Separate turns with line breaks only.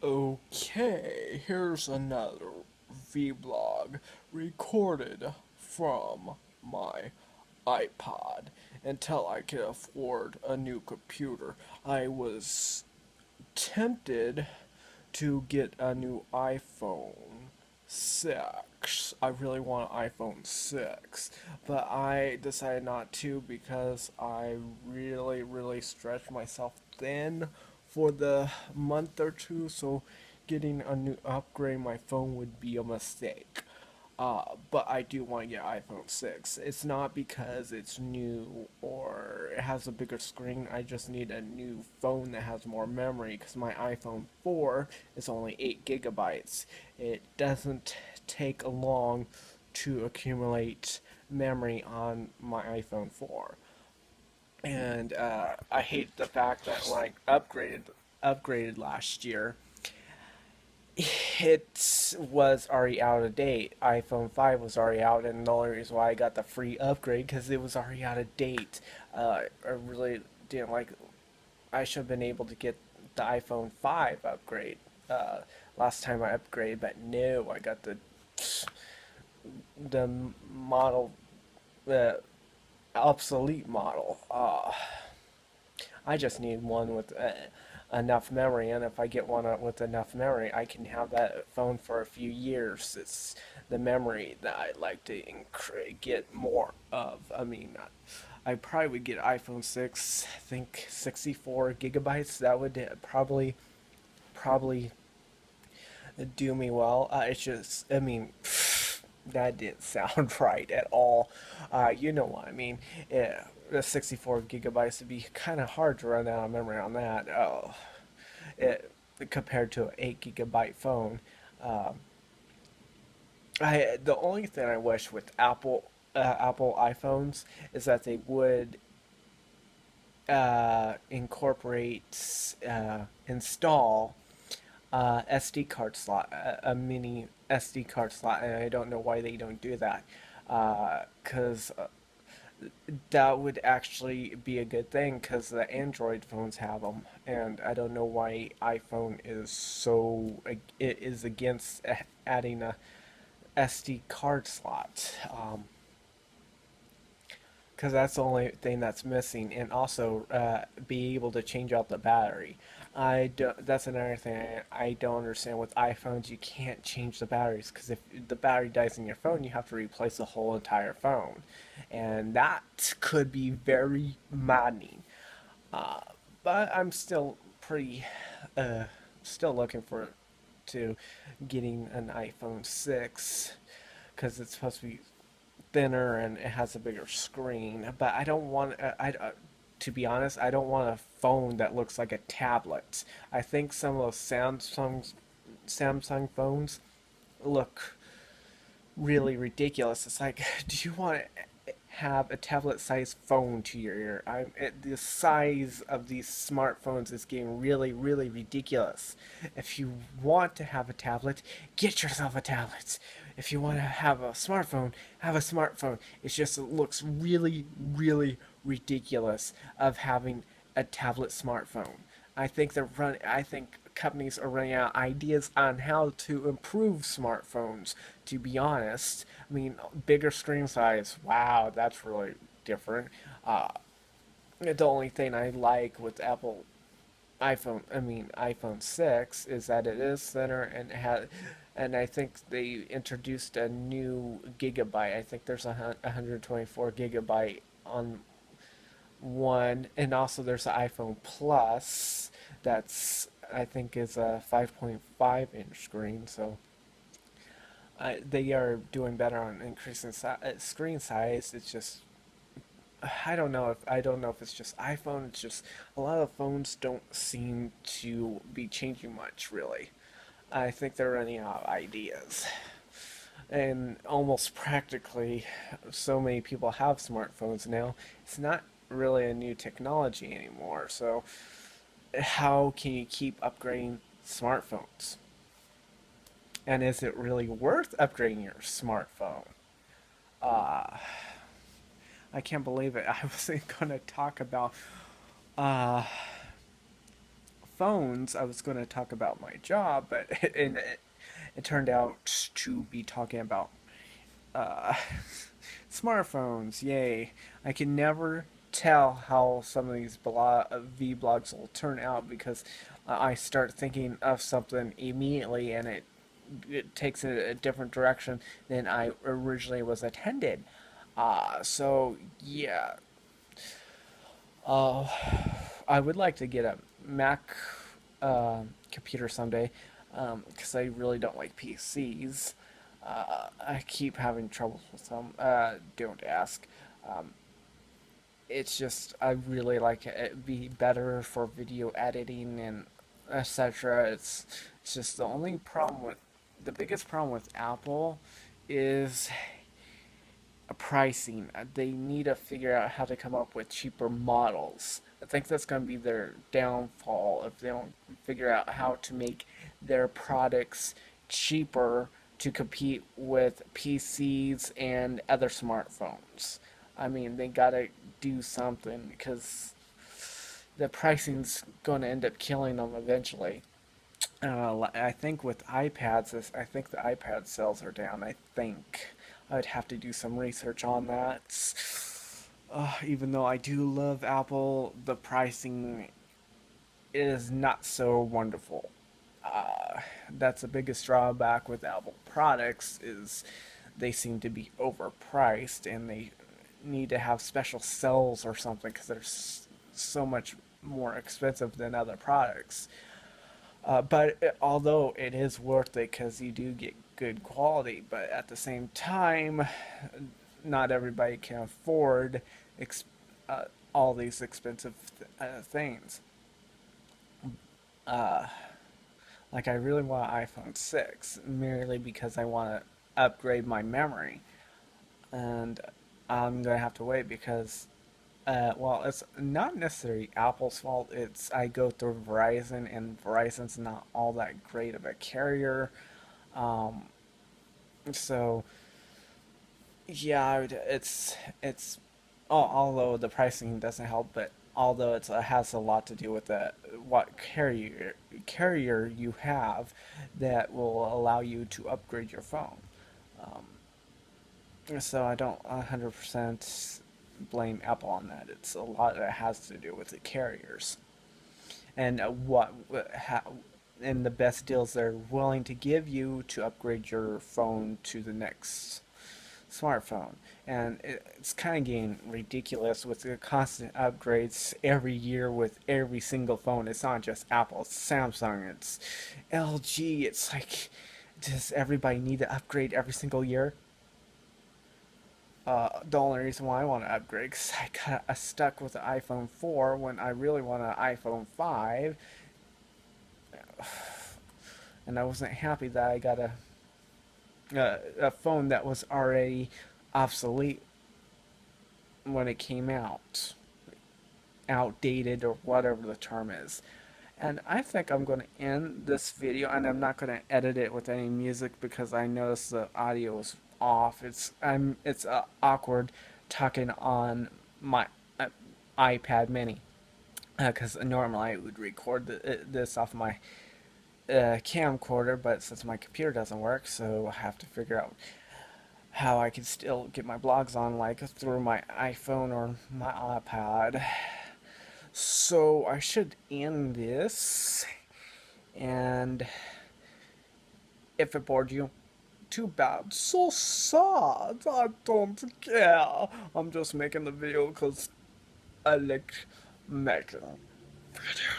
Okay, here's another vlog recorded from my iPod until I could afford a new computer. I was tempted to get a new iPhone 6. I really want an iPhone 6, but I decided not to because I really stretched myself thin for the month or two, so getting a new upgrade my phone would be a mistake. But I do want to get iPhone 6. It's not because it's new or it has a bigger screen. I just need a new phone that has more memory because my iPhone 4 is only 8 gigabytes. It doesn't take long to accumulate memory on my iPhone 4. And I hate the fact that when I upgraded last year, it was already out of date. iPhone 5 was already out, and the only reason why I got the free upgrade because it was already out of date. I really didn't like. I should have been able to get the iPhone 5 upgrade last time I upgraded, but no, I got the model, the obsolete model. I just need one with enough memory, and if I get one with enough memory, I can have that phone for a few years. It's the memory that I like to get more of. I mean, I probably would get iPhone 6. I think 64 gigabytes. That would probably do me well. It's just, I mean. That didn't sound right at all. You know what I mean? Yeah, the 64 gigabytes would be kind of hard to run out of memory on that. Oh, it, compared to an 8 gigabyte phone. Um, the only thing I wish with Apple iPhones is that they would incorporate install SD card slot, a mini SD card slot, and I don't know why they don't do that. Because that would actually be a good thing because the Android phones have them, and I don't know why iPhone is so it is against adding a SD card slot. Because that's the only thing that's missing, and also be able to change out the battery. I do, that's another thing I don't understand with iPhones. You can't change the batteries because if the battery dies in your phone, you have to replace the whole entire phone, and that could be very maddening. Uh, but I'm still pretty, uh, still looking for to getting an iPhone 6 because it's supposed to be thinner and it has a bigger screen. But I don't want to be honest, I don't want a phone that looks like a tablet. I think some of those Samsung phones look really ridiculous. It's like, do you want to have a tablet-sized phone to your ear? The size of these smartphones is getting really ridiculous. If you want to have a tablet, get yourself a tablet. If you want to have a smartphone, have a smartphone. It looks really ridiculous of having a tablet smartphone. I think companies are running out of ideas on how to improve smartphones. To be honest, I mean, bigger screen size. Wow, that's really different. Uh, the only thing I like with iPhone 6 is that it is thinner and and I think they introduced a new gigabyte. I think there's 124 gigabyte on one, and also there's an iPhone Plus that's I think is a 5.5-inch screen. So they are doing better on increasing screen size. It's just I don't know if it's just iPhone. It's just a lot of phones don't seem to be changing much really. I think they're running out of ideas. And almost practically so many people have smartphones now. It's not really a new technology anymore. So how can you keep upgrading smartphones? And is it really worth upgrading your smartphone? Uh, I can't believe it. I wasn't going to talk about uh, phones, I was going to talk about my job, but it turned out to be talking about uh, smartphones. Yay! I can never tell how some of these vlogs will turn out because I start thinking of something immediately and it takes a different direction than I originally was intended. So yeah, uh, I would like to get a Mac computer someday because I really don't like PCs. I keep having trouble with them. Don't ask. Um, it's just I really like it. It'd be better for video editing and etc. It's just the only problem with the biggest problem with Apple is pricing. They need to figure out how to come up with cheaper models. I think that's going to be their downfall if they don't figure out how to make their products cheaper to compete with PCs and other smartphones. I mean, they got to do something because the pricing's going to end up killing them eventually. I think with iPads, I think the iPad sales are down. I think I'd have to do some research on that. Even though I do love Apple, the pricing is not so wonderful. That's the biggest drawback with Apple products is they seem to be overpriced and they need to have special sales or something because they're so much more expensive than other products. Although it is worth it because you do get good quality, but at the same time, not everybody can afford ex- uh, all these expensive things. Uh, like I really want an iPhone 6 merely because I want to upgrade my memory, and I'm gonna have to wait because well, it's not necessarily Apple's fault. It's I go through Verizon, and Verizon's not all that great of a carrier. Um, so yeah, it's although the pricing doesn't help, but although it has a lot to do with what carrier you have that will allow you to upgrade your phone. So I don't 100% blame Apple on that. It's a lot that has to do with the carriers and and the best deals they're willing to give you to upgrade your phone to the next smartphone. And it's kind of getting ridiculous with the constant upgrades every year with every single phone. It's not just Apple, it's Samsung, it's LG. It's like, does everybody need to upgrade every single year? The only reason why I want to upgrade because I got stuck with the iPhone 4 when I really want an iPhone 5, and I wasn't happy that I got a phone that was already obsolete when it came out, outdated or whatever the term is. And I think I'm going to end this video, and I'm not going to edit it with any music because I noticed the audio is off. It's awkward talking on my iPad Mini because normally I would record this off my camcorder, but since my computer doesn't work, so I have to figure out how I can still get my blogs on, like through my iPhone or my iPad. So I should end this, and if it bored you, too bad. So sad. I don't care. I'm just making the video because I like making videos.